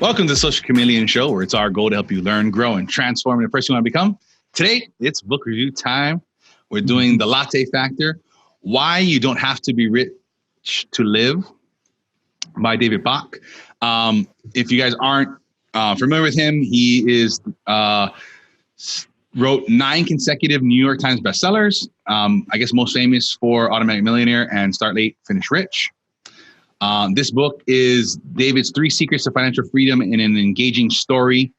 Welcome to the Social Chameleon Show, where it's our goal to help you learn, grow, and transform into the person you want to become. Today, it's book review time. We're doing The Latte Factor, Why You Don't Have to Be Rich to Live by David Bach. If you guys aren't familiar with him, he is wrote 9 consecutive New York Times bestsellers. I guess most famous for Automatic Millionaire and Start Late, Finish Rich. This book is David's 3 secrets to financial freedom in an engaging story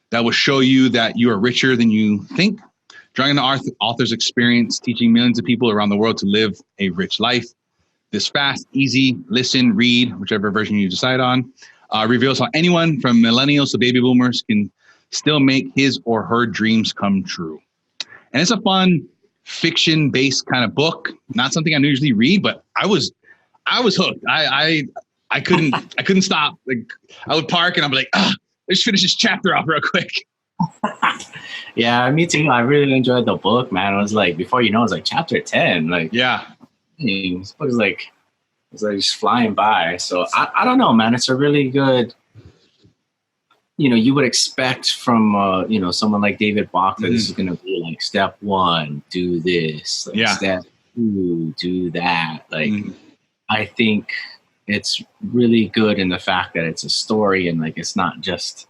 that will show you that you are richer than you think, drawing on the author's experience, teaching millions of people around the world to live a rich life. This fast, easy, listen, read, whichever version you decide on, reveals how anyone from millennials to baby boomers can still make his or her dreams come true. And it's a fun fiction-based kind of book, not something I usually read, but I was hooked. I couldn't stop. Like, I would park and I'd be like, let's finish this chapter off real quick. Yeah, me too. I really enjoyed the book, man. It was like, before you know, it's like chapter 10. Like, yeah, this book is like, it's like just flying by. So I don't know, man. It's a really good, you would expect from, someone like David Bach that this is going to be like step 1, do this. Like, step 2, do that. Like, I think it's really good in the fact that it's a story and like it's not just,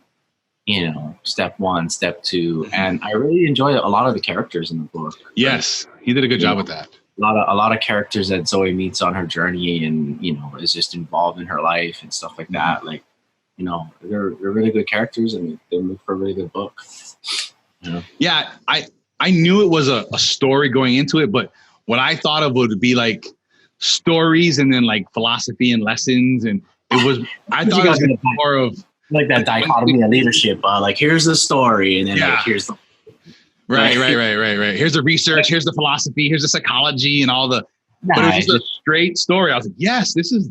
step 1, step 2. And I really enjoy a lot of the characters in the book. Yes, he did a good job with that. A lot of characters that Zoey meets on her journey and, is just involved in her life and stuff like that. Like, they're really good characters and they make for a really good book. Yeah, I knew it was a story going into it, but what I thought of would be like stories and then like philosophy and lessons, and I thought it was gonna be more of like that dichotomy of leadership. Like, here's the story, and then like, here's the right. Here's the research, here's the philosophy, here's the psychology, and all the. But it was just a straight story. I was like, yes, this is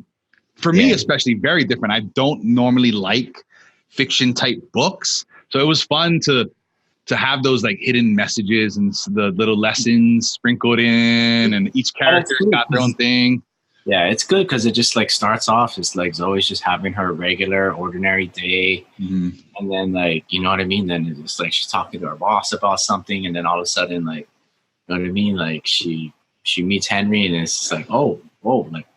for me especially very different. I don't normally like fiction type books, so it was fun to have those like hidden messages and the little lessons sprinkled in, and each character's got their own thing. Yeah, it's good because it just like starts off, it's like Zoe's just having her regular, ordinary day. And then like, you know what I mean? Then it's like she's talking to her boss about something, and then all of a sudden, like, you know what I mean? Like she meets Henry, and it's just like, oh, whoa, like,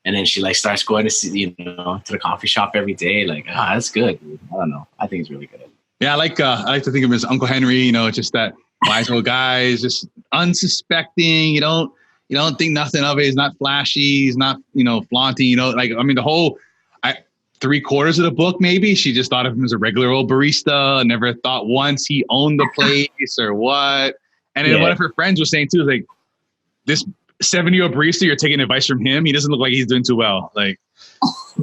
and then she like starts going to see, to the coffee shop every day. Like, that's good. I don't know. I think it's really good. Yeah, I like to think of him as Uncle Henry, just that wise old guy, is just unsuspecting. You don't think nothing of it. He's not flashy. He's not, flaunty, the whole 3/4 of the book, maybe she just thought of him as a regular old barista. Never thought once he owned the place or what. And then one of her friends was saying too, like, this 70-year-old barista, you're taking advice from him. He doesn't look like he's doing too well. Like,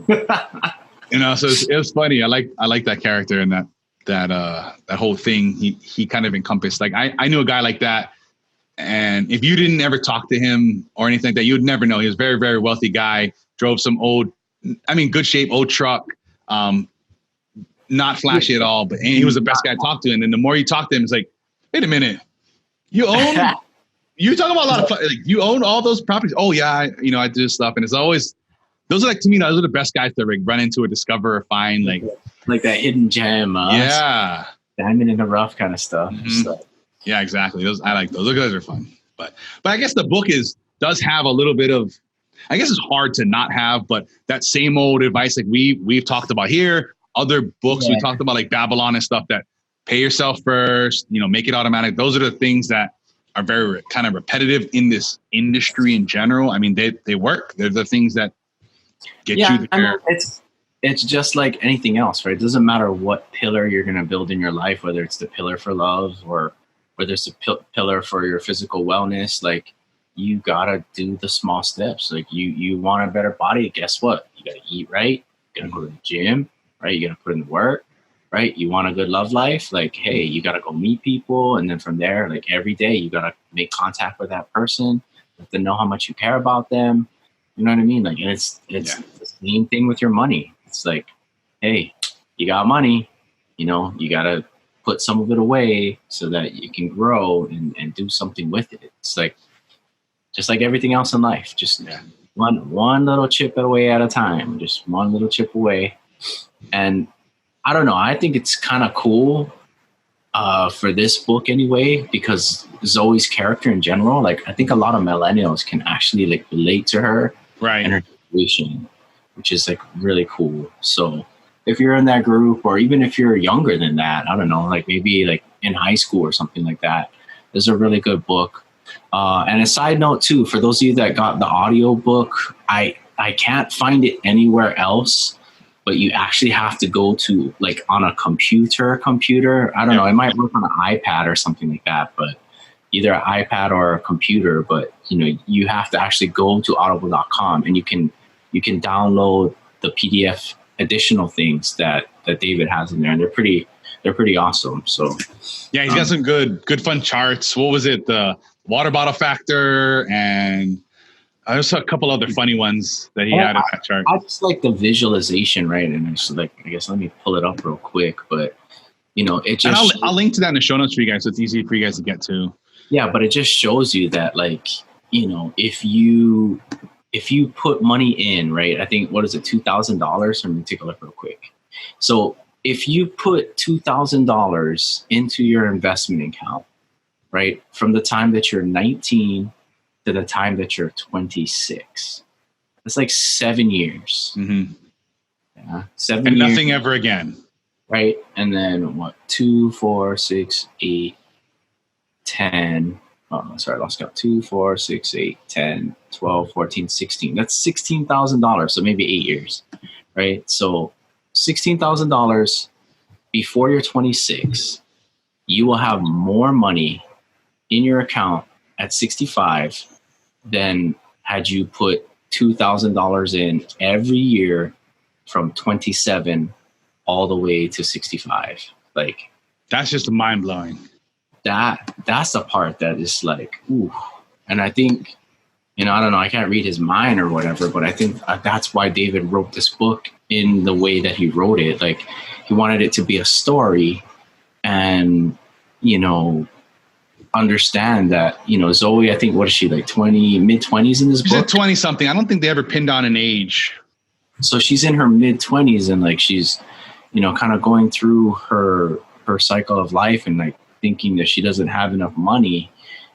so it was funny. I like that character and that whole thing he kind of encompassed. Like, I knew a guy like that, and if you didn't ever talk to him or anything like that, you would never know. He was a very, very wealthy guy, drove some good shape old truck, not flashy at all, but he was the best guy to talk to. And then the more you talk to him, it's like, wait a minute, you're talking about a lot of, like, you own all those properties. Oh yeah, I do stuff, and it's always, those are like, to me, those are the best guys to like run into or discover or find, like that hidden gem. Diamond in the rough kind of stuff. Yeah, exactly. I like those. Those guys are fun. But I guess the book does have a little bit of, I guess it's hard to not have, but that same old advice like we've talked about here, other books we talked about, like Babylon and stuff, that pay yourself first, make it automatic. Those are the things that are very kind of repetitive in this industry in general. I mean, they work. They're the things that get you there. It's just like anything else, right? It doesn't matter what pillar you're going to build in your life, whether it's the pillar for love or whether it's a pillar for your physical wellness. Like, you got to do the small steps. Like, you want a better body. Guess what? You got to eat right. You got to go to the gym, right? You got to put in the work, right? You want a good love life. Like, hey, you got to go meet people. And then from there, like, every day you got to make contact with that person. You have to know how much you care about them. You know what I mean? Like, and it's the same thing with your money. It's like, hey, you got money, you got to put some of it away so that you can grow and do something with it. It's like, just like everything else in life, just one little chip away at a time, just one little chip away. And I don't know, I think it's kind of cool for this book anyway, because Zoe's character in general, like I think a lot of millennials can actually like relate to her and her situation, which is like really cool. So if you're in that group, or even if you're younger than that, I don't know, like maybe like in high school or something like that, this is a really good book. And a side note too, for those of you that got the audio book, I can't find it anywhere else. But you actually have to go to like on a computer. I don't know. It might work on an iPad or something like that, but either an iPad or a computer. But you know, you have to actually go to audible.com and you can download the PDF additional things that David has in there, and they're pretty awesome. So yeah, he's got some good fun charts. What was it? The water bottle factor, and I saw a couple other funny ones that he had in that chart. I just like the visualization, right? And it's like, I guess, let me pull it up real quick. But, you know, it just... And I'll link to that in the show notes for you guys, so it's easy for you guys to get to. Yeah, but it just shows you that, like, you know, if you put money in, right? I think, what is it, $2,000? Let me take a look real quick. So if you put $2,000 into your investment account, right, from the time that you're 19 to the time that you're 26. It's like 7 years. Mm-hmm. Yeah, 7 and years. Nothing ever again. Right. And then what? 2, 4, 6, 8, 10. Oh, sorry, I lost count. 2, 4, 6, 8, 10, 12, 14, 16. That's $16,000. So maybe 8 years. Right. So $16,000 before you're 26, you will have more money in your account at 65 than had you put $2,000 in every year from 27 all the way to 65. Like, that's just mind blowing. That's the part that is like, ooh. And I think, you know, I don't know, I can't read his mind or whatever, but I think that's why David wrote this book in the way that he wrote it. Like, he wanted it to be a story, and, you know, understand that, you know, Zoey, I think, what is she, like 20, mid-20s in this book? She's 20 something. I don't think they ever pinned on an age. So she's in her mid-20s, and like she's, you know, kind of going through her cycle of life, and like thinking that she doesn't have enough money.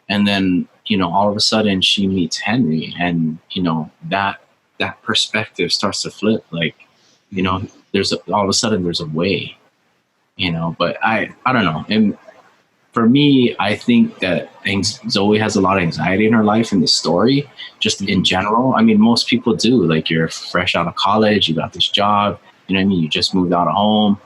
And then, you know, all of a sudden she meets Henry, and, you know, that perspective starts to flip. Like, you know, all of a sudden there's a way, you know. But I don't know. And for me, I think that Zoey has a lot of anxiety in her life in the story, just in general. I mean, most people do. Like, you're fresh out of college, you got this job, you know what I mean? You just moved out of home,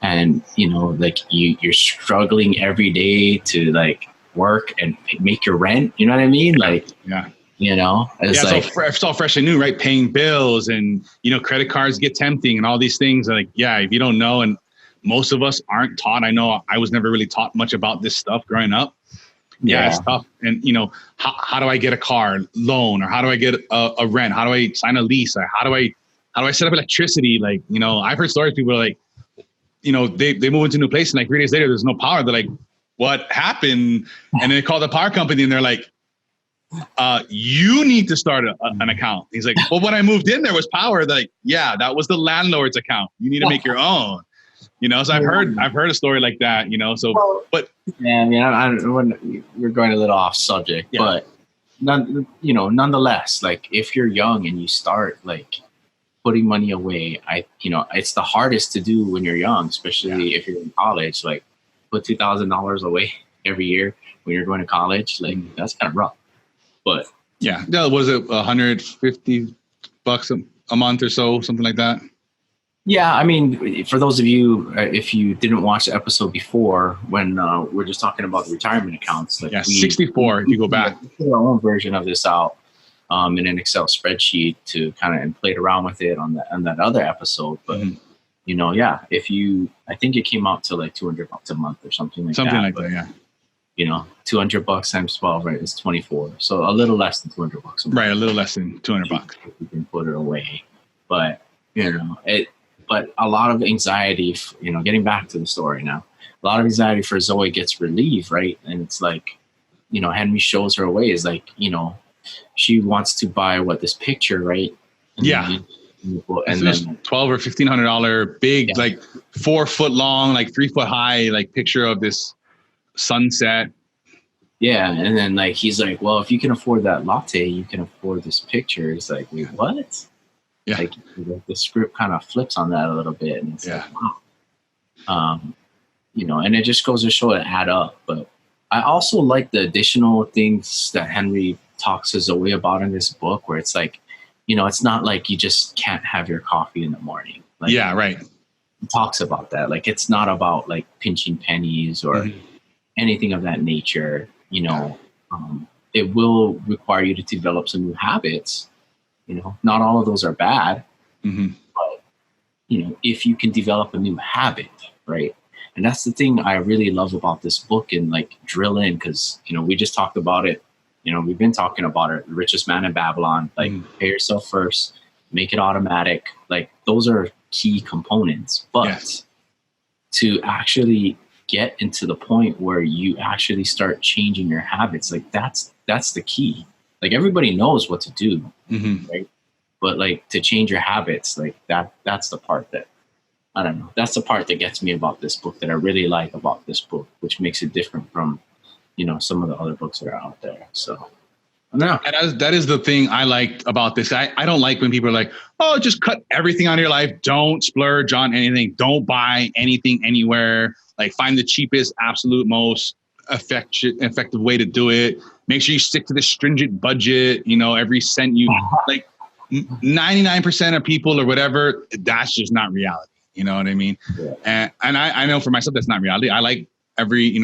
and, you know, like you're struggling every day to like work and make your rent. You know what I mean? Like, yeah, you know, it's like, it's all fresh and new, right? Paying bills, and, you know, credit cards get tempting and all these things. Like, yeah, if you don't know, and most of us aren't taught. I know I was never really taught much about this stuff growing up. Yeah, it's tough. And, you know, how do I get a car loan, or how do I get a rent? How do I sign a lease? Or how do I set up electricity? Like, you know, I've heard stories, people are like, you know, they move into a new place, and like 3 days later, there's no power. They're like, what happened? And they call the power company, and they're like, you need to start an account. He's like, well, when I moved in, there was power. They're like, yeah, that was the landlord's account. You need to make your own. You know, so I've heard a story like that, you know, so, but. Yeah, I mean, we're going a little off subject, but nonetheless, like, if you're young and you start like putting money away, you know, it's the hardest to do when you're young, especially if you're in college. Like, put $2,000 away every year when you're going to college. Like, that's kind of rough, but. Yeah. Was it $150 a month or so, something like that? Yeah, I mean, for those of you, if you didn't watch the episode before, when we're just talking about the retirement accounts, like 64. If you go back, we put our own version of this out in an Excel spreadsheet to kind of, and played around with it on that other episode. But you know, yeah, I think it came out to like $200 a month or something like that. Something like that, yeah. You know, $200 times 12, right? It's 24. So a little less than $200 a month. Right, a little less than $200. You can put it away, but you know it. But a lot of anxiety, you know, getting back to the story now, a lot of anxiety for Zoey gets relieved, right? And it's like, you know, Henry shows her a way. Is like, you know, she wants to buy this picture, right? And And this then $12 or $1,500 big, like 4 foot long, like 3 foot high, like picture of this sunset. Yeah, and then like he's like, well, if you can afford that latte, you can afford this picture. It's like, wait, what? Yeah. Like the script kind of flips on that a little bit, and it's like, wow. You know, and it just goes to show it add up. But I also like the additional things that Henry talks to Zoey about in this book, where it's like, you know, it's not like you just can't have your coffee in the morning. Like, yeah, right. He talks about that. Like, it's not about like pinching pennies or anything of that nature. You know, it will require you to develop some new habits. You know, not all of those are bad, but, you know, if you can develop a new habit, right? And that's the thing I really love about this book, and like drill in, because, you know, we just talked about it. You know, we've been talking about it, The Richest Man in Babylon, like pay yourself first, make it automatic. Like those are key components, but to actually get into the point where you actually start changing your habits, like that's the key. Like everybody knows what to do, right? But like to change your habits, like that's the part that, I don't know. That's the part that gets me about this book, that I really like about this book, which makes it different from, you know, some of the other books that are out there. So, no. And that is the thing I liked about this. I don't like when people are like, oh, just cut everything out of your life. Don't splurge on anything. Don't buy anything anywhere. Like find the cheapest, absolute most effective way to do it. Make sure you stick to the stringent budget. You know, every cent you like 99% of people or whatever, that's just not reality. You know what I mean? Yeah. And I know for myself, that's not reality. I like every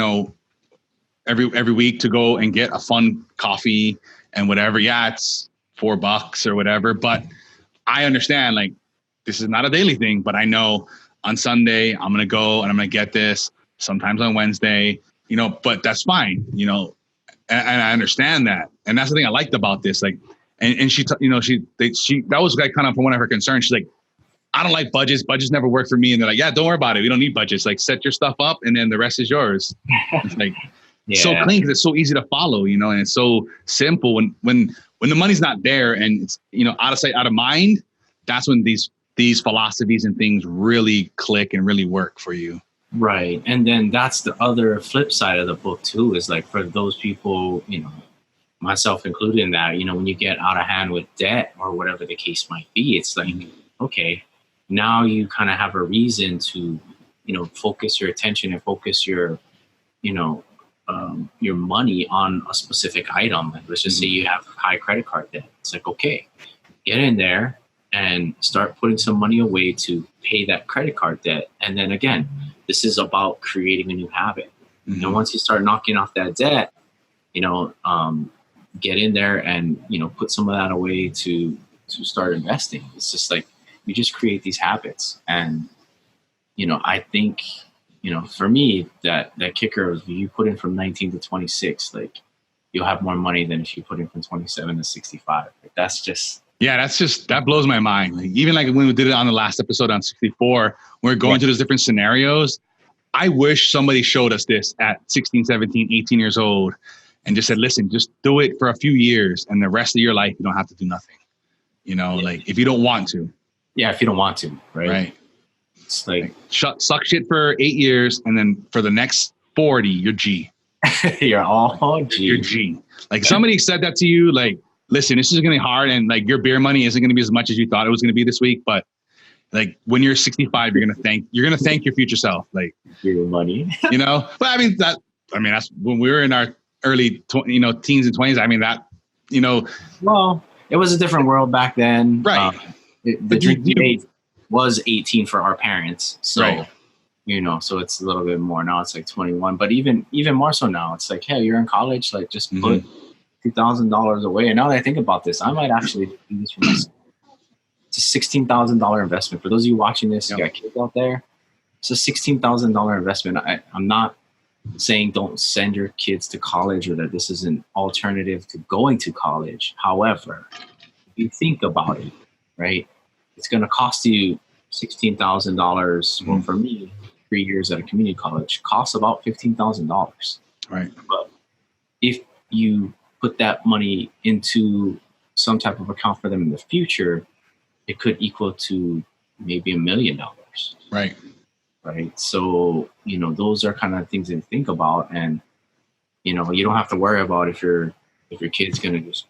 week to go and get a fun coffee and whatever. Yeah, it's $4 or whatever, but I understand, like, this is not a daily thing, but I know on Sunday I'm going to go and I'm going to get this, sometimes on Wednesday, you know, but that's fine, you know, and I understand that. And that's the thing I liked about this. Like, and she, you know, she, that was like kind of one of her concerns. She's like, I don't like budgets. Budgets never work for me. And they're like, yeah, don't worry about it. We don't need budgets. Like, set your stuff up and then the rest is yours. It's like, so clean, because it's so easy to follow, you know, and it's so simple. When the money's not there and it's, you know, out of sight, out of mind, that's when these philosophies and things really click and really work for you. Right. And then that's the other flip side of the book too, is like for those people, you know, myself included in that, you know, when you get out of hand with debt or whatever the case might be, it's like, okay, now you kind of have a reason to, you know, focus your attention and focus your, you know, your money on a specific item. Like, let's just say you have high credit card debt. It's like, okay, get in there and start putting some money away to pay that credit card debt. And then again, this is about creating a new habit. And once you start knocking off that debt, you know, get in there and, you know, put some of that away to start investing. It's just like, you just create these habits. And, you know, I think, you know, for me, that kicker of you put in from 19 to 26, like you'll have more money than if you put in from 27 to 65. Like, that blows my mind. Like, even like when we did it on the last episode on 64, we're going through those different scenarios. I wish somebody showed us this at 16, 17, 18 years old and just said, listen, just do it for a few years and the rest of your life, you don't have to do nothing. You know, like if you don't want to. Yeah, if you don't want to, right? It's like suck shit for 8 years, and then for the next 40, you're G. You're all G. You're G. Like somebody said that to you, like, listen, this is gonna be hard, and like your beer money isn't gonna be as much as you thought it was gonna be this week, but like when you're 65, you're gonna thank your future self, like your money. You know, but I mean that's when we were in our early teens and 20s. I mean that, you know. Well, it was a different world back then, right? The drinking age was 18 for our parents. So, you know, so it's a little bit more now. It's like 21, but even more so now, it's like, hey, you're in college, like just put $2,000 away. And now that I think about this, I might actually do this for myself. It's a $16,000 investment. For those of you watching this, you got kids out there, it's a $16,000 investment. I'm not saying don't send your kids to college or that this is an alternative to going to college. However, if you think about it, right, it's going to cost you $16,000. Well, for me, 3 years at a community college costs about $15,000. Right. But if you put that money into some type of account for them in the future, it could equal to maybe $1 million. Right. Right. So, those are kind of things to think about. And, you don't have to worry about if your kid's going to just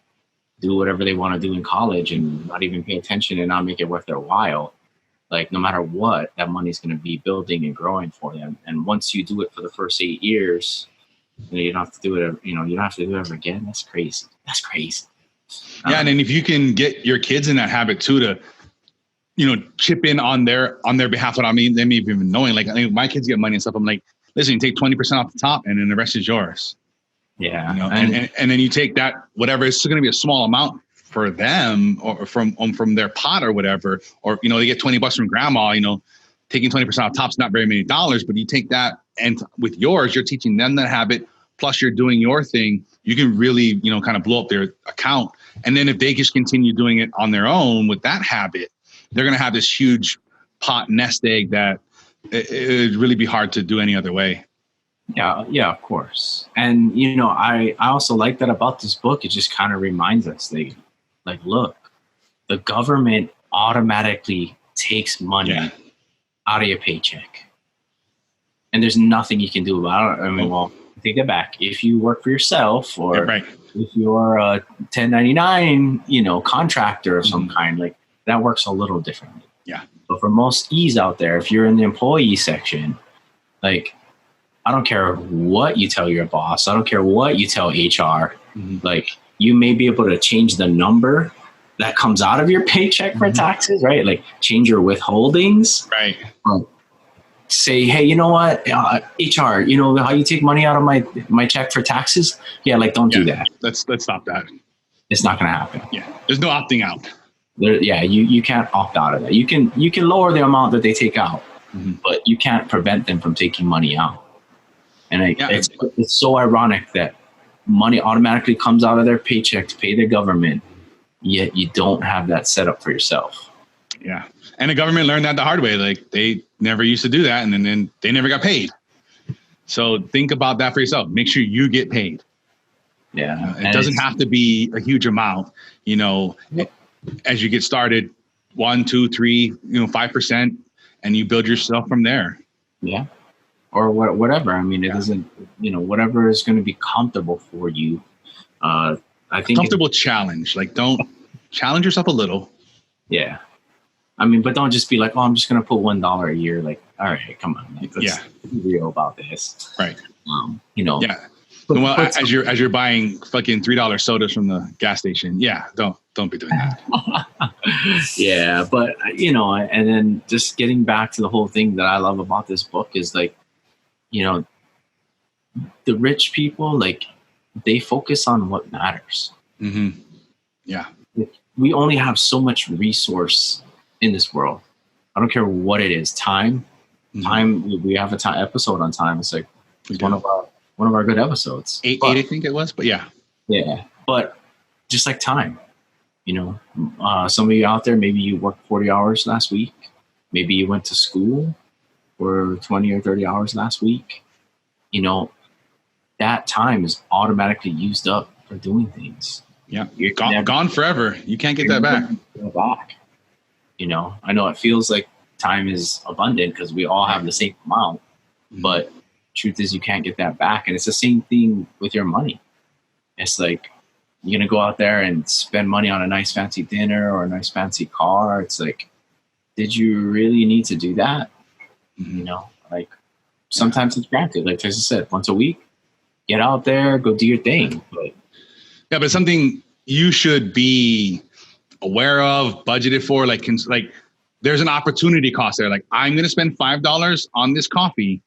do whatever they want to do in college and not even pay attention and not make it worth their while. Like, no matter what, that money's going to be building and growing for them. And once you do it for the first 8 years, you don't have to do it. You don't have to do it ever again. That's crazy. Yeah, and then if you can get your kids in that habit too, to chip in on their behalf. What I mean, they may be even knowing. Like, I mean, my kids get money and stuff. I'm like, listen, you take 20% off the top, and then the rest is yours. Yeah, and then you take that, whatever, it's going to be a small amount for them or from their pot or whatever, or they get $20 from grandma. Taking 20% off top's not very many dollars, but you take that, and with yours, you're teaching them that habit. Plus, you're doing your thing. You can really kind of blow up their account, and then if they just continue doing it on their own with that habit, they're going to have this huge pot nest egg that it'd really be hard to do any other way. Yeah, of course. And, I also like that about this book. It just kind of reminds us, look, the government automatically takes money out of your paycheck. And there's nothing you can do about it. I mean, well, take it back. If you work for yourself or if you're a 1099, contractor of some kind, like, that works a little differently. Yeah. But for most E's out there, if you're in the employee section, like, I don't care what you tell your boss. I don't care what you tell HR. Mm-hmm. Like, you may be able to change the number that comes out of your paycheck for taxes, right? Like, change your withholdings. Right. Say, hey, you know what? HR, how you take money out of my check for taxes? Yeah, like, don't do that. Let's stop that. It's not going to happen. Yeah. There's no opting out. You can't opt out of that. You can lower the amount that they take out, but you can't prevent them from taking money out. And it's so ironic that money automatically comes out of their paycheck to pay their government, yet you don't have that set up for yourself. Yeah. And the government learned that the hard way. Like, they never used to do that, and then they never got paid. So think about that for yourself. Make sure you get paid. Yeah. It doesn't have to be a huge amount, as you get started, 1, 2, 3, 5%, and you build yourself from there. Yeah. Or whatever. I mean, it doesn't, whatever is going to be comfortable for you. I think comfortable challenge. Like, don't challenge yourself a little. Yeah. I mean, but don't just be like, oh, I'm just going to put $1 a year. Like, all right, come on. Like, let's be real about this. Right. Yeah. Well, as you're buying fucking $3 sodas from the gas station, don't be doing that. Yeah, but and then just getting back to the whole thing that I love about this book is, like, the rich people, like, they focus on what matters. Mm-hmm. Yeah, we only have so much resource in this world. I don't care what it is. Time. We have a episode on time. It's like one of our good episodes. 8, I think it was, but yeah. But just like time, some of you out there, maybe you worked 40 hours last week. Maybe you went to school for 20 or 30 hours last week. That time is automatically used up for doing things. Yeah. You're gone forever. You can't get that back. I know it feels like time is abundant because we all have the same amount, but truth is you can't get that back. And it's the same thing with your money. It's like, you're going to go out there and spend money on a nice fancy dinner or a nice fancy car. It's like, did you really need to do that? Like, sometimes it's granted. Like Tyson said, once a week, get out there, go do your thing. But it's something you should be aware of, budgeted for. Like there's an opportunity cost there. Like, I'm going to spend $5 on this coffee,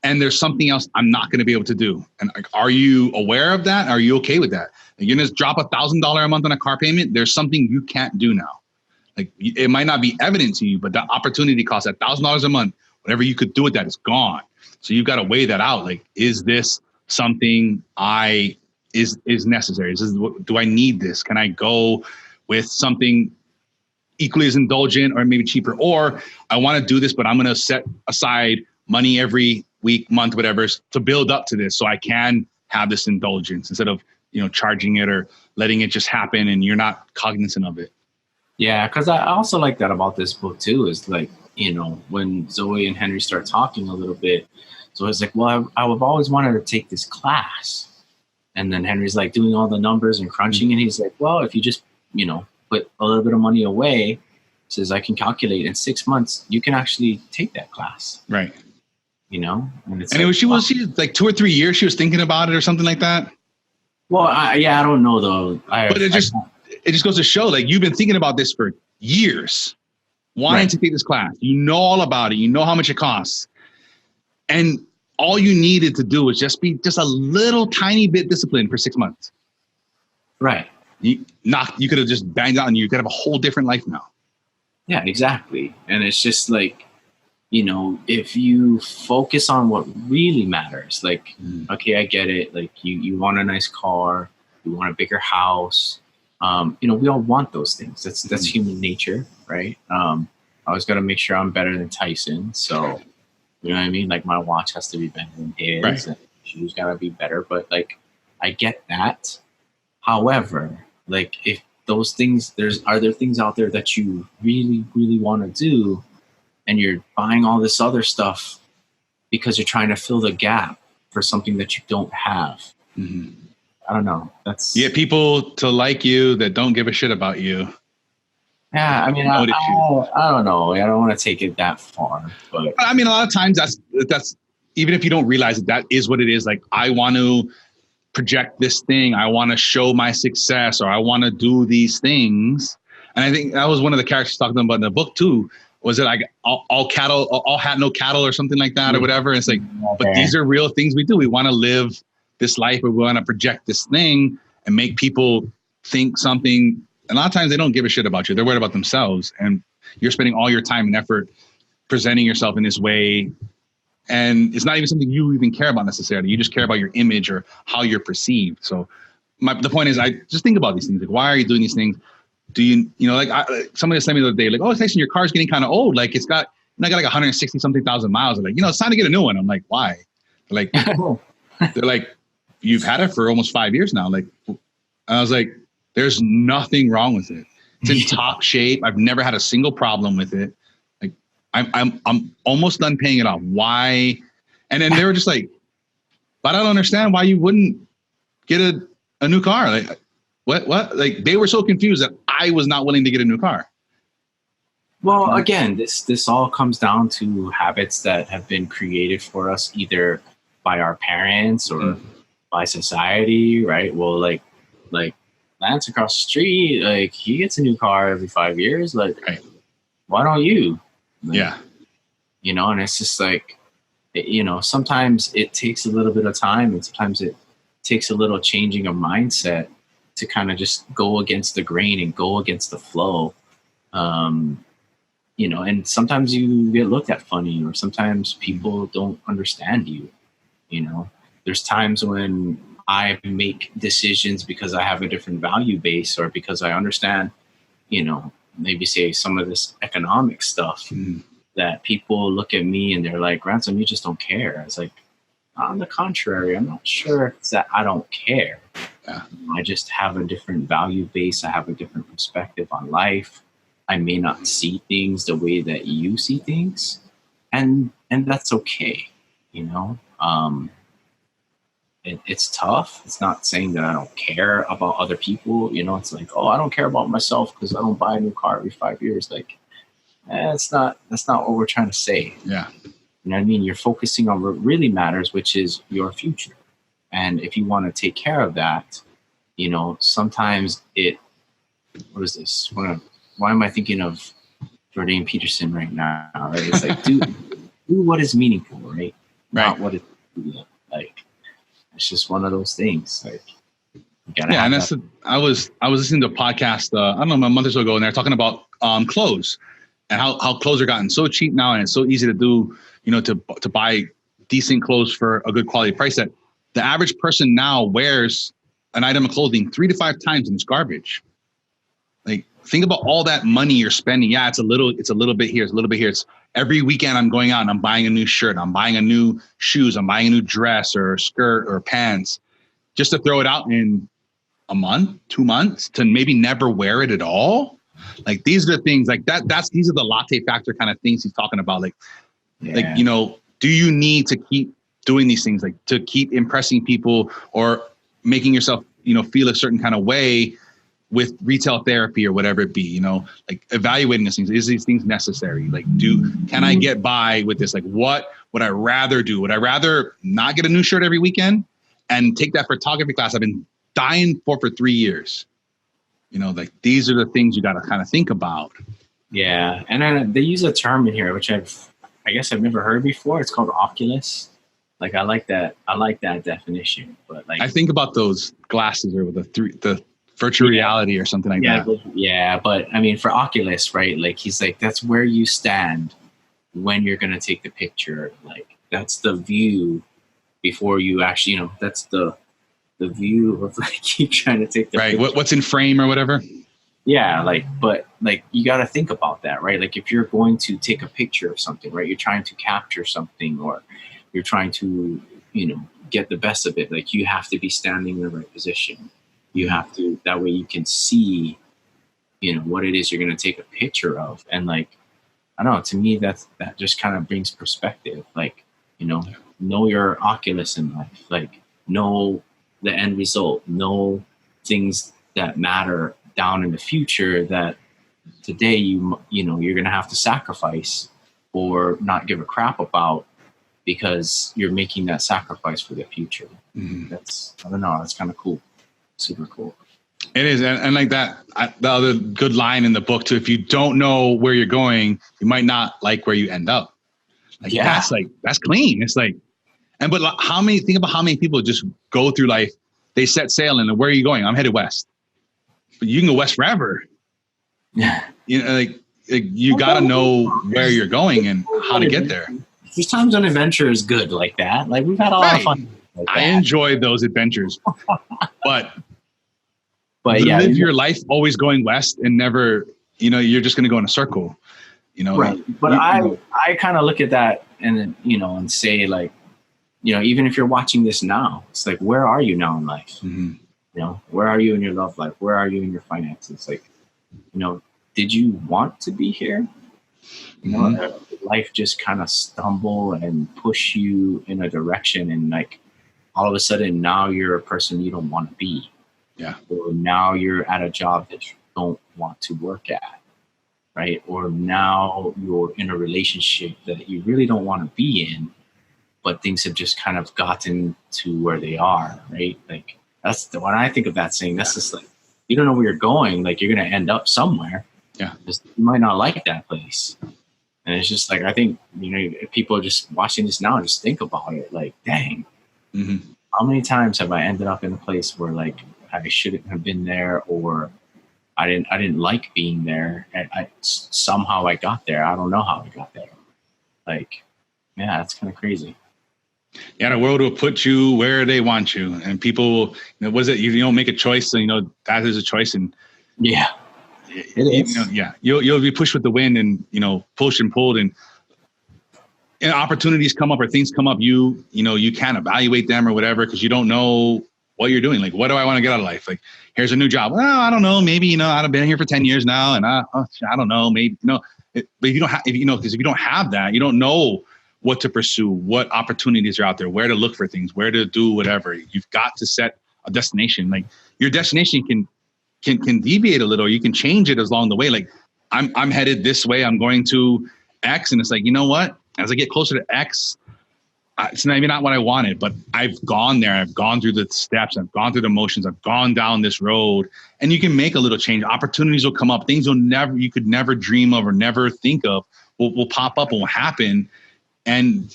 and there's something else I'm not going to be able to do. And, like, are you aware of that? Are you okay with that? Like, you're going to drop $1,000 a month on a car payment. There's something you can't do now. Like, it might not be evident to you, but the opportunity cost, $1,000 a month, whatever you could do with that is gone. So you've got to weigh that out. Like, is this something is necessary? Do I need this? Can I go with something equally as indulgent or maybe cheaper? Or I want to do this, but I'm going to set aside money every week, month, whatever, to build up to this so I can have this indulgence instead of, charging it or letting it just happen and you're not cognizant of it. Yeah, because I also like that about this book too. Is like, when Zoe and Henry start talking a little bit, so it's like, well, I've always wanted to take this class, and then Henry's like doing all the numbers and crunching, and he's like, well, if you just put a little bit of money away, says I can calculate in 6 months you can actually take that class, Right. And it's And like, she like 2 or 3 years she was thinking about it or something like that. well, I don't know though. But it just goes to show, like, you've been thinking about this for years, wanting to take this class. You know all about it. You know how much it costs. And all you needed to do was just be just a little tiny bit disciplined for 6 months. Right. You could have just banged out and you could have a whole different life now. Yeah, exactly. And it's just like, if you focus on what really matters, like, okay, I get it. Like you want a nice car, you want a bigger house. We all want those things. That's human nature, right? I always got to make sure I'm better than Tyson. So, you know what I mean? Like my watch has to be better than his, right, and shoes got to be better. But like, I get that. However, like if those things, are there things out there that you really, really want to do, and you're buying all this other stuff because you're trying to fill the gap for something that you don't have. Mm-hmm. I don't know. You get people to like you that don't give a shit about you. Yeah, I mean, I don't know. I don't want to take it that far, but I mean, a lot of times that's even if you don't realize it, that is what it is. Like, I want to project this thing. I want to show my success, or I want to do these things. And I think that was one of the characters talking about in the book too. Was it like all cattle, all had no cattle, or something like that, or whatever? And it's like, but these are real things we do. We want to live this life, or we want to project this thing and make people think something. And a lot of times they don't give a shit about you. They're worried about themselves. And you're spending all your time and effort presenting yourself in this way. And it's not even something you even care about necessarily. You just care about your image or how you're perceived. So the point is, I just think about these things. Like, why are you doing these things? Do you like, somebody said to me the other day, like, oh, Tyson, your car's getting kind of old. Like, it's got like 160 something thousand miles. I'm like, it's time to get a new one. I'm like, why? They're like, you've had it for almost 5 years now. Like, and I was like, there's nothing wrong with it. It's in top shape. I've never had a single problem with it. Like, I'm almost done paying it off. Why? And then they were just like, but I don't understand why you wouldn't get a new car. Like, what? Like, they were so confused that I was not willing to get a new car. Well, again, this all comes down to habits that have been created for us either by our parents or by society, right? Well, like Lance across the street, like, he gets a new car every 5 years. Like, why don't you? Like, yeah. And it's just like, sometimes it takes a little bit of time, and sometimes it takes a little changing of mindset to kind of just go against the grain and go against the flow. And sometimes you get looked at funny, or sometimes people don't understand you. There's times when I make decisions because I have a different value base, or because I understand, maybe say some of this economic stuff that people look at me and they're like, Ransom, you just don't care. It's like, on the contrary, I'm not sure it's that I don't care. Yeah. I just have a different value base. I have a different perspective on life. I may not see things the way that you see things, and that's okay. It's tough. It's not saying that I don't care about other people. It's like, oh, I don't care about myself because I don't buy a new car every 5 years. Like, that's not what we're trying to say. Yeah. You know what I mean? You're focusing on what really matters, which is your future. And if you want to take care of that, sometimes what is this? Why am I thinking of Jordan Peterson right now? Right? It's like, do what is meaningful, right? Not what is, like, it's just one of those things. Like, yeah, and that's I was listening to a podcast, I don't know, a month or so ago, and they're talking about clothes and how clothes are gotten so cheap now, and it's so easy to do, to buy decent clothes for a good quality price, that the average person now wears an item of clothing 3 to 5 times, and it's garbage. Like, think about all that money you're spending. Yeah, it's a little bit here, it's a little bit here. It's every weekend I'm going out and I'm buying a new shirt, I'm buying a new shoes, I'm buying a new dress or skirt or pants, just to throw it out in a month, 2 months, to maybe never wear it at all. Like these are the things like that. These are the latte factor kind of things he's talking about. Like, do you need to keep doing these things, like to keep impressing people or making yourself, feel a certain kind of way with retail therapy or whatever it be, like evaluating these things. Is these things necessary? Like, can I get by with this? Like, what would I rather do? Would I rather not get a new shirt every weekend and take that photography class I've been dying for 3 years? Like these are the things you got to kind of think about. Yeah. And then they use a term in here, which I guess I've never heard before. It's called Oculus. Like, I like that definition, but like, I think about those glasses or the virtual reality or something like that. Yeah. But I mean, for Oculus, right? Like he's like, that's where you stand when you're going to take the picture. Like that's the view before you actually, that's the view of like you trying to take the right. picture. What's in frame or whatever. Yeah. But you got to think about that, right? Like if you're going to take a picture of something, right? You're trying to capture something or you're trying to, get the best of it. Like you have to be standing in the right position. You have to, that way you can see, what it is you're going to take a picture of. And like, I don't know, to me, that just kind of brings perspective. Like, know your Oculus in life, like know the end result, know things that matter down in the future that today you're going to have to sacrifice or not give a crap about because you're making that sacrifice for the future. Mm-hmm. I don't know, that's kind of cool. Super cool. It is. And like that, the other good line in the book too, if you don't know where you're going, you might not like where you end up. Like, that's clean. It's like, think about how many people just go through life, they set sail and where are you going? I'm headed west. But you can go west forever. Yeah. Like you got to know where you're going and how to get there. There's times when adventure is good like that. Like we've had a lot of fun. Like I enjoy those adventures, but live your life always going west and never, you're just going to go in a circle, Right. But I kind of look at that and, and say like, even if you're watching this now, it's like, where are you now in life? Mm-hmm. Where are you in your love life? Where are you in your finances? Like, did you want to be here? Life just kind of stumble and push you in a direction and like all of a sudden now you're a person you don't want to be. Yeah. Or now you're at a job that you don't want to work at. Right. Or now you're in a relationship that you really don't want to be in, but things have just kind of gotten to where they are. Right. Like when I think of that saying, that's just like, you don't know where you're going. Like you're going to end up somewhere. Yeah. You might not like that place. And it's just like, I think, people are just watching this now and just think about it. Like, dang, how many times have I ended up in a place where like I shouldn't have been there or I didn't like being there. And somehow I got there. I don't know how I got there. Like, yeah, it's kind of crazy. Yeah, the world will put you where they want you. And people, what is it? You don't make a choice. So, that is a choice. And yeah. It is. You'll be pushed with the wind and, pushed and pulled and opportunities come up or things come up. You can't evaluate them or whatever, because you don't know what you're doing. Like, what do I want to get out of life? Like, here's a new job. Well, I don't know. Maybe, I've been here for 10 years now and I don't know. Maybe, but if you don't have, because if you don't have that, you don't know what to pursue, what opportunities are out there, where to look for things, where to do whatever. You've got to set a destination. Like your destination can deviate a little. You can change it along the way. Like I'm headed this way. I'm going to X. And it's like, you know what? As I get closer to X, it's maybe not what I wanted, but I've gone there. I've gone through the steps. I've gone through the motions. I've gone down this road, and you can make a little change. Opportunities will come up. Things you could never dream of or never think of will pop up and will happen. And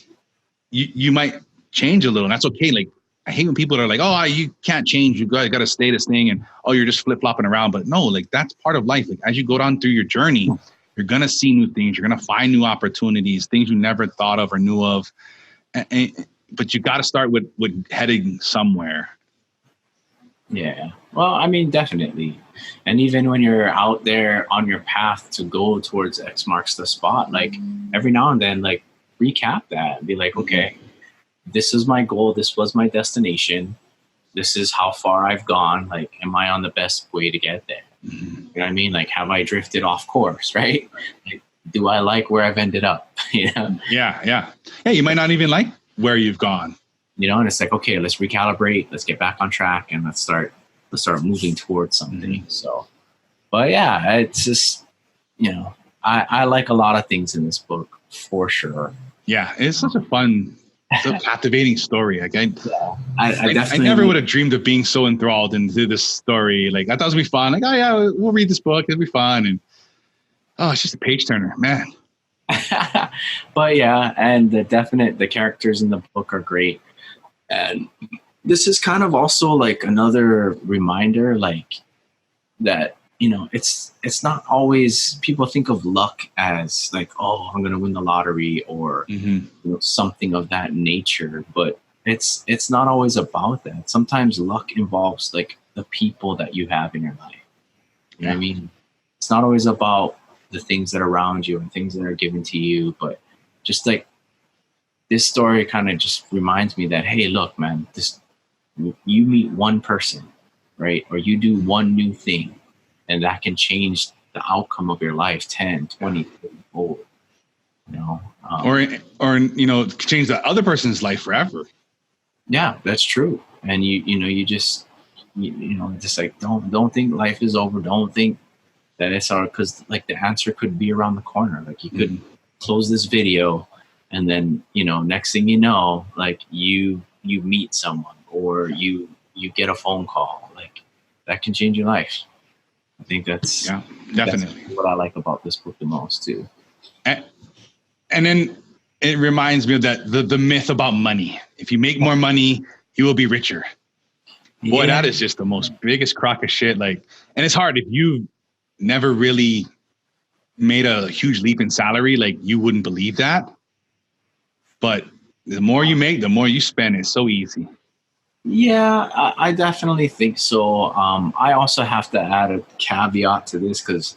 you might change a little, and that's okay. Like, I hate when people are like, oh, you can't change. You got to stay this thing. And, oh, you're just flip flopping around. But no, like that's part of life. Like as you go down through your journey, you're going to see new things. You're going to find new opportunities, things you never thought of or knew of. But you got to start with heading somewhere. Yeah. Well, I mean, definitely. And even when you're out there on your path to go towards X marks the spot, like every now and then, like recap that and be like, okay, this is my goal. This was my destination. This is how far I've gone. Like, am I on the best way to get there? Mhm. You know what I mean? Like, have I drifted off course, right? Like, do I like where I've ended up? You know? Yeah. You might not even like where you've gone. You know, and it's like, okay, let's recalibrate, let's get back on track, and let's start moving towards something. Mhm. So, but yeah, it's just, you know, I like a lot of things in this book for sure. Yeah, it's such a fun, so captivating story. Like I I never would have dreamed of being so enthralled into this story. Like I thought it was gonna be fun. Like, oh yeah, we'll read this book, it'll be fun. And oh, it's just a page turner, man. But yeah, and the characters in the book are great. And this is kind of also like another reminder, like that, you know, it's not always, people think of luck as like, oh, I'm going to win the lottery or Mm-hmm. you know, something of that nature. But it's not always about that. Sometimes luck involves like the people that you have in your life. You know what I mean? It's not always about the things that are around you and things that are given to you, but just like this story kind of just reminds me that, hey, look, man, you meet one person, right? Or you do one new thing, and that can change the outcome of your life 10, 20, 30 fold. You know? Or you know, change the other person's life forever. Yeah, that's true. And you just just like don't think life is over. Don't think that it's our, because like the answer could be around the corner. Like you could close this video, and then next thing you know, like you meet someone, or you get a phone call, like that can change your life. I think that's definitely what I like about this book the most too. And then it reminds me of that the myth about money. If you make more money, you will be richer. Boy, that is just the most biggest crock of shit. Like, and it's hard if you never really made a huge leap in salary, like you wouldn't believe that. But the more you make, the more you spend. It's so easy. Yeah, I definitely think so. I also have to add a caveat to this because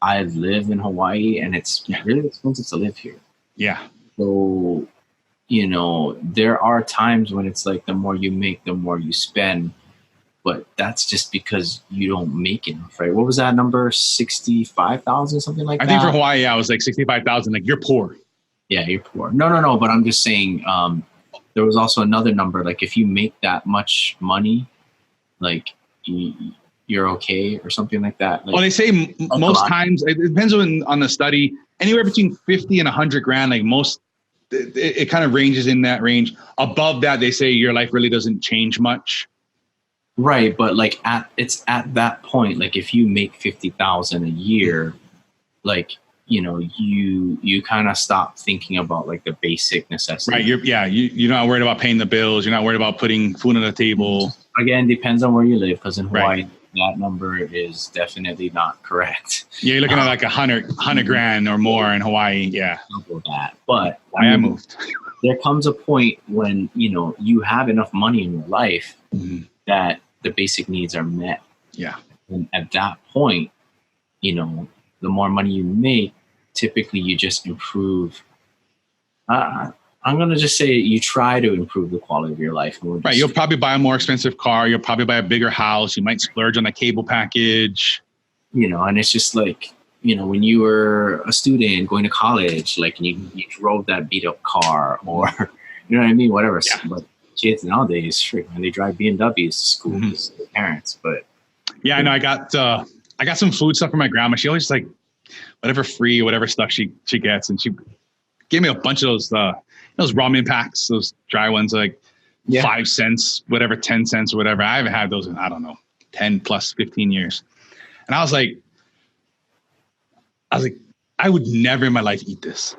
I live in Hawaii and it's really expensive to live here. Yeah. So, there are times when it's like the more you make, the more you spend. But that's just because you don't make enough, right? What was that number? 65,000, something like that? I think for Hawaii, I was like 65,000. Like, you're poor. Yeah, you're poor. No. But I'm just saying, there was also another number. Like, if you make that much money, like you're okay or something like that. Like, well, they say most times, it depends on the study, anywhere between 50 and 100 grand, like most, it kind of ranges in that range. Above that, they say your life really doesn't change much. Right, but like it's at that point, like if you make 50,000 a year, like you kind of stop thinking about like the basic necessities. Right. You're not worried about paying the bills. You're not worried about putting food on the table. Again, depends on where you live, because in Hawaii, that number is definitely not correct. Yeah, you're looking at like 100 grand or more in Hawaii. Yeah, that. But I moved. There comes a point when you have enough money in your life that the basic needs are met. Yeah. And at that point, the more money you make, typically you just improve. I'm going to just say you try to improve the quality of your life. Right. You'll probably buy a more expensive car. You'll probably buy a bigger house. You might splurge on a cable package. And it's just like, when you were a student going to college, like you drove that beat up car, or, you know what I mean? Whatever. Yeah. But kids nowadays, when they drive BMWs to school with their parents. But yeah, I know. I got some food stuff for my grandma. She always like whatever free, whatever stuff she gets, and she gave me a bunch of those ramen packs, those dry ones, like 5 cents, whatever, 10 cents or whatever. I haven't had those in, I don't know, 10 plus 15 years. And I was like, I would never in my life eat this.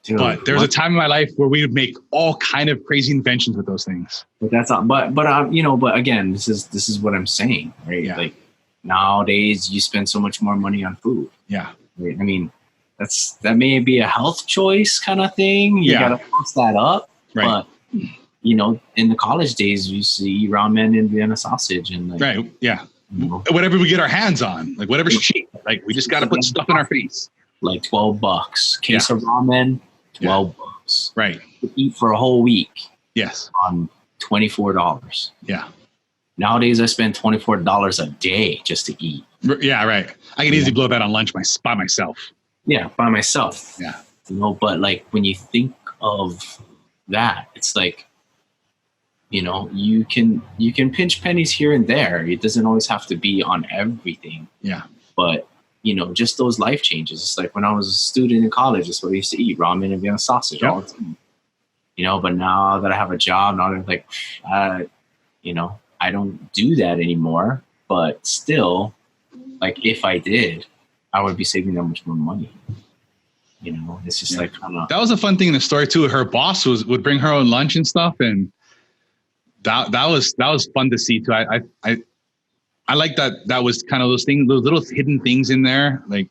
Dude, but there was a time in my life where we would make all kind of crazy inventions with those things. But that's not. But again, this is what I'm saying, right? Yeah. Like nowadays, you spend so much more money on food. Yeah. Right? I mean, that may be a health choice kind of thing. You gotta pass that up. Right. But in the college days, you see ramen and Vienna sausage and like, right. Yeah. Whatever we get our hands on, like whatever's cheap. Like we just got to put stuff in our face. Like $12 case of ramen. $12. Right. To eat for a whole week. Yes. On $24. Yeah. Nowadays, I spend $24 a day just to eat. Yeah, right. I can easily blow that on lunch by myself. Yeah, by myself. Yeah. You know, but like when you think of that, it's like, you know, you can pinch pennies here and there. It doesn't always have to be on everything. Yeah. But, you know, just those life changes. It's like when I was a student in college, that's what I used to eat, ramen and Vienna sausage all the time. You know, but now that I have a job, now I'm like, you know, I don't do that anymore. But still, like if I did, I would be saving that much more money. You know, it's just like kind of. That was a fun thing in the story too. Her boss would bring her own lunch and stuff, and that was fun to see too. I like that. That was kind of those things, those little hidden things in there, like,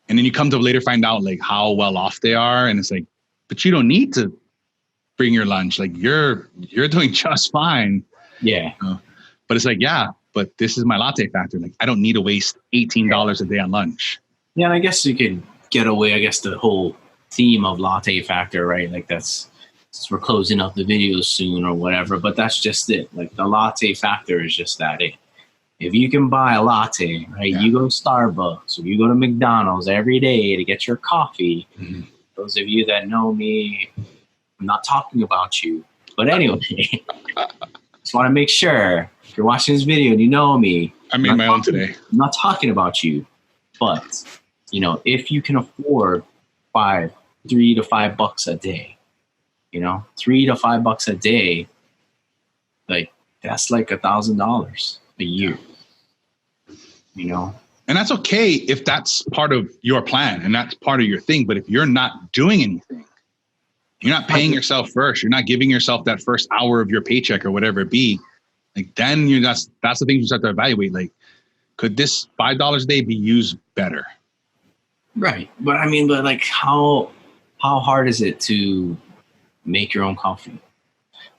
and then you come to later find out like how well off they are, and it's like, but you don't need to bring your lunch. Like you're doing just fine. Yeah. But it's like, yeah, but this is my latte factor. Like I don't need to waste $18 a day on lunch. Yeah, and I guess you could get away. I guess the whole theme of latte factor, right? Like that's we're closing up the video soon or whatever. But that's just it. Like the latte factor is just that it. If you can buy a latte, right? Yeah. You go to Starbucks or you go to McDonald's every day to get your coffee. Mm-hmm. Those of you that know me, I'm not talking about you. But anyway, just want to make sure if you're watching this video and you know me. I made my own today. I'm not talking about you. But, you know, if you can afford $3 to $5 a day, you know, $3 to $5 a day, like that's like $1,000 a year. You know, and that's okay if that's part of your plan and that's part of your thing. But if you're not doing anything, you're not paying yourself first, you're not giving yourself that first hour of your paycheck or whatever it be, like then that's the thing you start to evaluate. Like, could this $5 a day be used better? Right. But I mean, but like how hard is it to make your own coffee?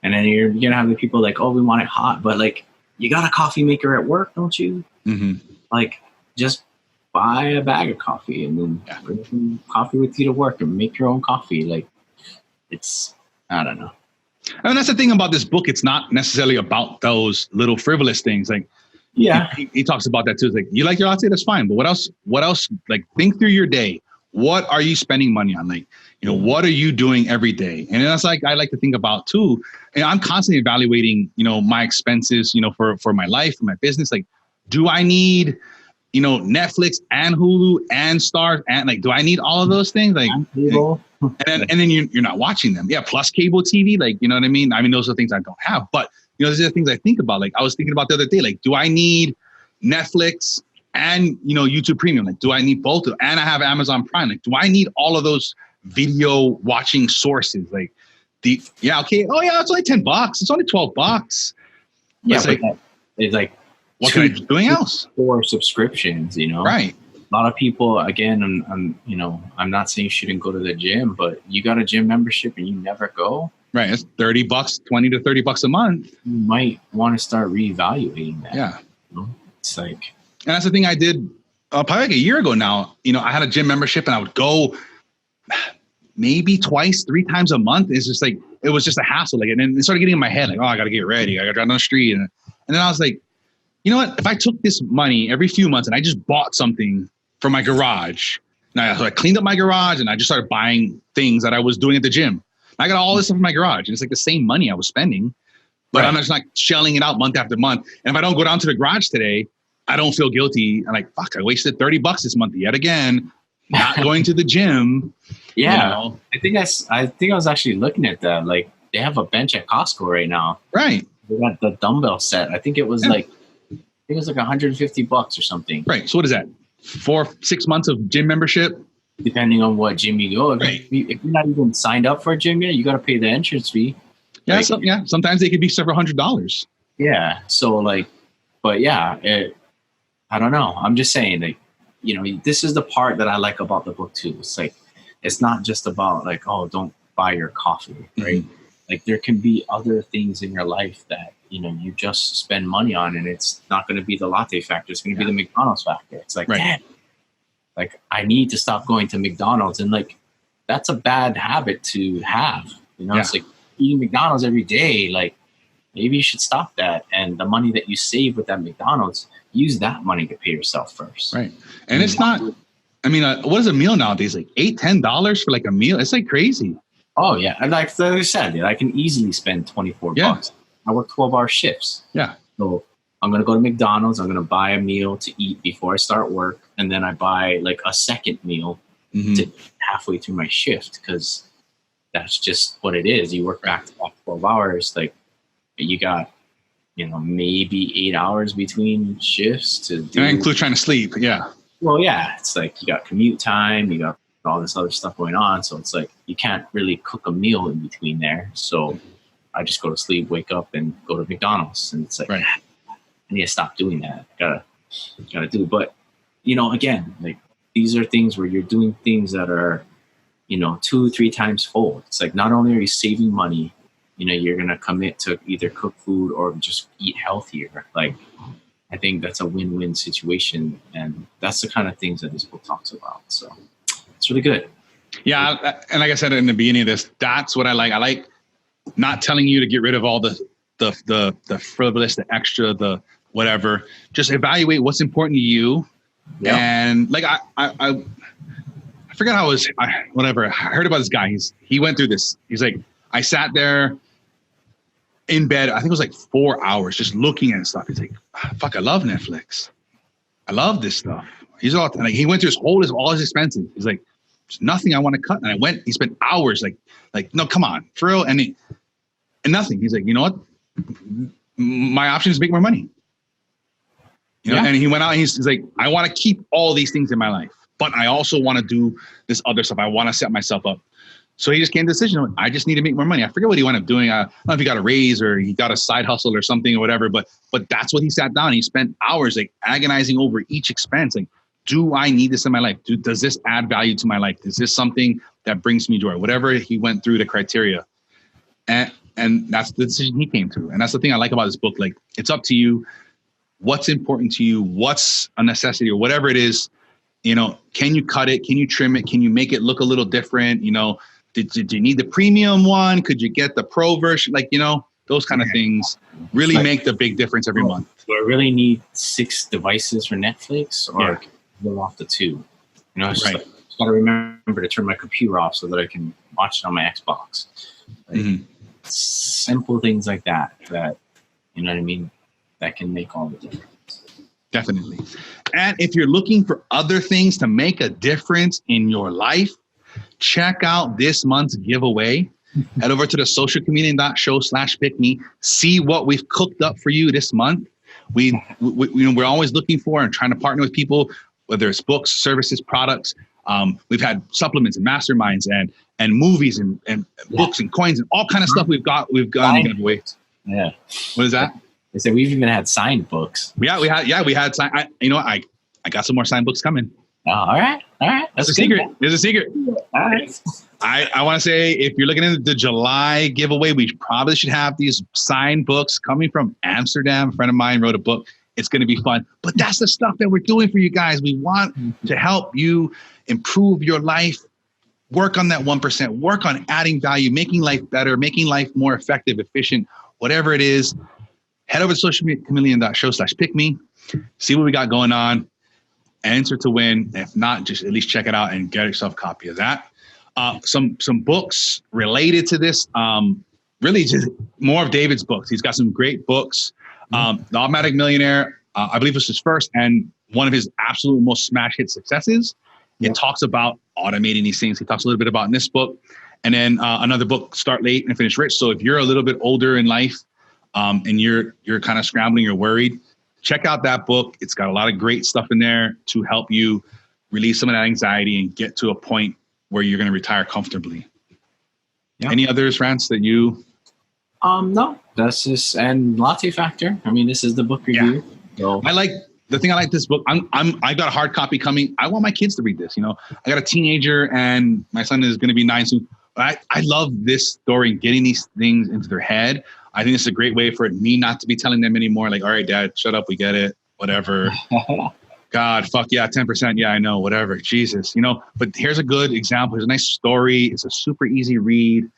And then you're gonna have the people like, oh, we want it hot, but like you got a coffee maker at work, don't you? Mm-hmm. Like, just buy a bag of coffee and then bring some coffee with you to work and make your own coffee. Like, it's, I don't know. I mean, that's the thing about this book. It's not necessarily about those little frivolous things. Like, yeah, he talks about that too. It's like, you like your latte, that's fine. But what else? Like, think through your day. What are you spending money on? Like, you know, what are you doing every day? And that's like, I like to think about too. And I'm constantly evaluating, you know, my expenses, you know, for my life, for my business. Like, do I need, you know, Netflix and Hulu and Stars and like, do I need all of those things? Like, and then you're not watching them. Yeah. Plus cable TV. Like, you know what I mean? I mean, those are things I don't have, but you know, these are the things I think about. Like I was thinking about the other day, like, do I need Netflix and, you know, YouTube Premium? Like, do I need both? And I have Amazon Prime. Like, do I need all of those video watching sources? Like okay. Oh yeah, it's only $10. It's only $12. Yeah. It's like, what can I do doing else? 4 subscriptions, you know? Right. A lot of people, again, you know, I'm not saying you shouldn't go to the gym, but you got a gym membership and you never go. Right. It's $30, $20 to $30 a month. You might want to start reevaluating that. Yeah. You know? It's like, and that's the thing I did probably like a year ago now. You know, I had a gym membership and I would go maybe 2, 3 times a month. It's just like, it was just a hassle. Like, and then it started getting in my head, like, oh, I got to get ready. I got to drive down the street. And then I was like, you know what? If I took this money every few months and I just bought something for my garage, so I cleaned up my garage and I just started buying things that I was doing at the gym. I got all this stuff in my garage and it's like the same money I was spending, but I'm just not shelling it out month after month. And if I don't go down to the garage today, I don't feel guilty. I'm like, fuck, I wasted $30 this month yet again, not going to the gym. Yeah. You know? I think I was actually looking at that. Like they have a bench at Costco right now. Right. They got the dumbbell set. I think it was like $150 or something. Right. So what is that? 4-6 months of gym membership? Depending on what gym you go. Right. If you're not even signed up for a gym yet, you got to pay the entrance fee. Yeah. Like, sometimes they could be several $100s. Yeah. So like, but yeah, I don't know. I'm just saying, like, you know, this is the part that I like about the book too. It's like, it's not just about like, oh, don't buy your coffee, right? Mm-hmm. Like there can be other things in your life that, you know, you just spend money on and it's not going to be the latte factor. It's going to be the McDonald's factor. It's like, damn, like I need to stop going to McDonald's. And like, that's a bad habit to have, you know, it's like eating McDonald's every day. Like maybe you should stop that. And the money that you save with that McDonald's, use that money to pay yourself first. Right. And it's not, I mean, what is a meal nowadays? Like $8-10 for like a meal? It's like crazy. Oh yeah. And like I said, I can easily spend 24 bucks. I work 12-hour shifts. Yeah. So I'm going to go to McDonald's. I'm going to buy a meal to eat before I start work. And then I buy like a second meal to halfway through my shift, because that's just what it is. You work back to back 12 hours. Like you got, maybe 8 hours between shifts to do. And I include trying to sleep. Yeah. Well, yeah. It's like you got commute time. You got all this other stuff going on. So it's like you can't really cook a meal in between there. So I just go to sleep, wake up, and go to McDonald's. And it's like, I need to stop doing that. Gotta do. But, again, like these are things where you're doing things that are, 2-3 times fold. It's like not only are you saving money, you're going to commit to either cook food or just eat healthier. Like, I think that's a win-win situation. And that's the kind of things that this book talks about. So it's really good. Yeah. And like I said in the beginning of this, that's what I like. I like not telling you to get rid of all the frivolous, the extra, the whatever. Just evaluate what's important to you. Yep. And like I forgot how I heard about this guy. He went through this. He's like, I sat there in bed, I think it was like 4 hours just looking at stuff. He's like, fuck, I love Netflix. I love this stuff. He went through all his expenses. He's like, there's nothing I want to cut. And he spent hours like, no, come on, for real. And nothing. He's like, you know what? My option is to make more money. And he went out and he's like, I want to keep all these things in my life, but I also want to do this other stuff. I want to set myself up. So he just came to the decision, I just need to make more money. I forget what he wound up doing. I don't know if he got a raise or he got a side hustle or something or whatever, but that's what he sat down. He spent hours like agonizing over each expense. Like, do I need this in my life? Does this add value to my life? Is this something that brings me joy? Whatever he went through the criteria. And that's the decision he came to. And that's the thing I like about this book. Like, it's up to you. What's important to you? What's a necessity or whatever it is, can you cut it? Can you trim it? Can you make it look a little different? Did you need the premium one? Could you get the pro version? Like, those kind of things really make the big difference every month. Do I really need 6 devices for Netflix or go off the 2? It's just like, I got to remember to turn my computer off so that I can watch it on my Xbox. Like, simple things like that, you know what I mean? That can make all the difference. Definitely. And if you're looking for other things to make a difference in your life, check out this month's giveaway. Head over to the socialchameleon.show/pickme. See what we've cooked up for you this month. We're always looking for and trying to partner with people, whether it's books, services, products. We've had supplements and masterminds and movies and books and coins and all kind of stuff we've got in the giveaway. Yeah. What is that? They said we've even had signed books. We had signed. I got some more signed books coming. Oh, all right. That's a secret. There's a secret. All right. I want to say, if you're looking at the July giveaway, we probably should have these signed books coming from Amsterdam. A friend of mine wrote a book. It's going to be fun. But that's the stuff that we're doing for you guys. We want to help you improve your life, work on that 1%, work on adding value, making life better, making life more effective, efficient, whatever it is. Head over to socialchameleon.show/pickme. See what we got going on. Enter to win. If not, just at least check it out and get yourself a copy of that. Some books related to this. Really just more of David's books. He's got some great books. The Automatic Millionaire, I believe was his first and one of his absolute most smash hit successes. It talks about automating these things. He talks a little bit about in this book. And then another book, Start Late and Finish Rich. So if you're a little bit older in life and you're kind of scrambling, you're worried, check out that book. It's got a lot of great stuff in there to help you release some of that anxiety and get to a point where you're going to retire comfortably. Yeah. Any others, Rance, that you? No, that's just, and Latte Factor. I mean, this is the book review. Yeah. So. The thing I like this book. I got a hard copy coming. I want my kids to read this. I got a teenager and my son is going to be 9 soon. But I love this story and getting these things into their head. I think it's a great way for me not to be telling them anymore. Like, all right, Dad, shut up. We get it. Whatever. God, fuck yeah, 10%. Yeah, I know. Whatever. Jesus, But here's a good example. Here's a nice story. It's a super easy read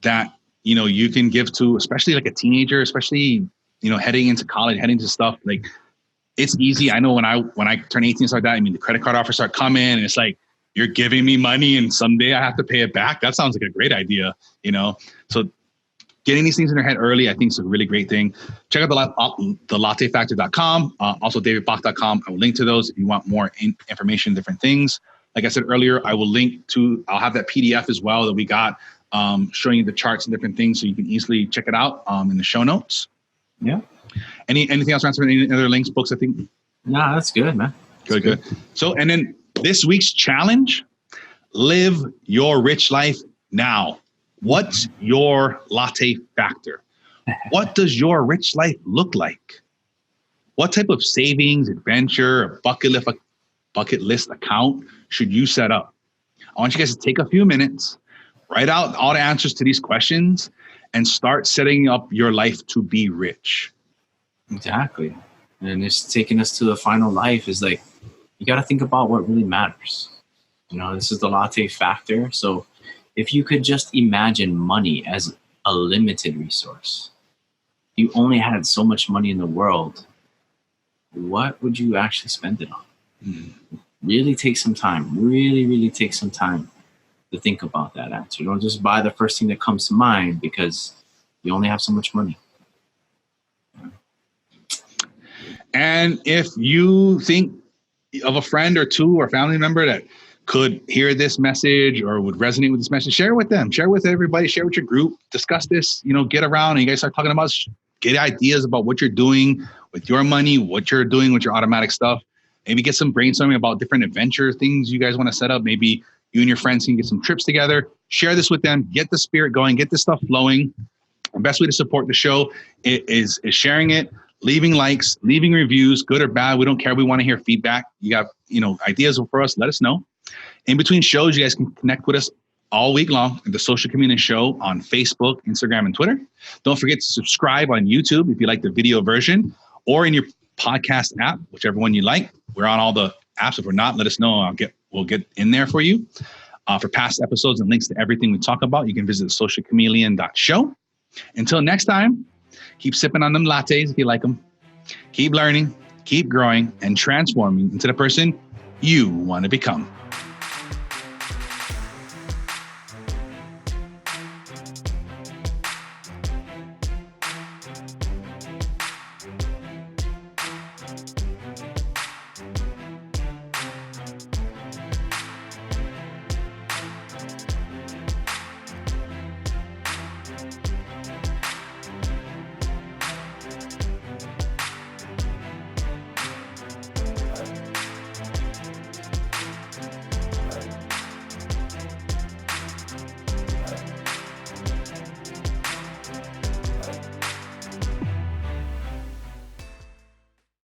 that you can give to, especially like a teenager, especially, heading into college, heading to stuff like, it's easy. I know when I turn 18 and start that, the credit card offers start coming and it's like, you're giving me money and someday I have to pay it back. That sounds like a great idea, So getting these things in your head early, I think is a really great thing. Check out the lattefactor.com, also davidbach.com. I will link to those if you want more information, different things. Like I said earlier, I'll have that PDF as well that we got, showing you the charts and different things so you can easily check it out in the show notes. Yeah. Anything else, Ransom? Any other links, books, I think? No, that's good, man. Good. So, and then this week's challenge, live your rich life now. What's your latte factor? What does your rich life look like? What type of savings, adventure, or bucket list account should you set up? I want you guys to take a few minutes, write out all the answers to these questions, and start setting up your life to be rich. Exactly. And it's taking us to the final life is like, you got to think about what really matters. This is the latte factor. So if you could just imagine money as a limited resource, you only had so much money in the world, what would you actually spend it on? Really take some time. Really take some time to think about that answer. Don't just buy the first thing that comes to mind because you only have so much money. And if you think of a friend or two or family member that could hear this message or would resonate with this message, share it with them, share it with everybody, share it with your group, discuss this, get around and you guys start talking about, get ideas about what you're doing with your money, what you're doing with your automatic stuff. Maybe get some brainstorming about different adventure things you guys want to set up. Maybe you and your friends can get some trips together, share this with them, get the spirit going, get this stuff flowing. The best way to support the show is sharing it, leaving likes, leaving reviews, good or bad. We don't care. We want to hear feedback. You got, ideas for us, let us know. In between shows, you guys can connect with us all week long at the Social Community Show on Facebook, Instagram, and Twitter. Don't forget to subscribe on YouTube if you like the video version or in your podcast app, whichever one you like. We're on all the apps. If we're not, let us know. We'll get in there for you. For past episodes and links to everything we talk about, you can visit socialchameleon.show. Until next time, keep sipping on them lattes if you like them. Keep learning, keep growing, and transforming into the person you want to become.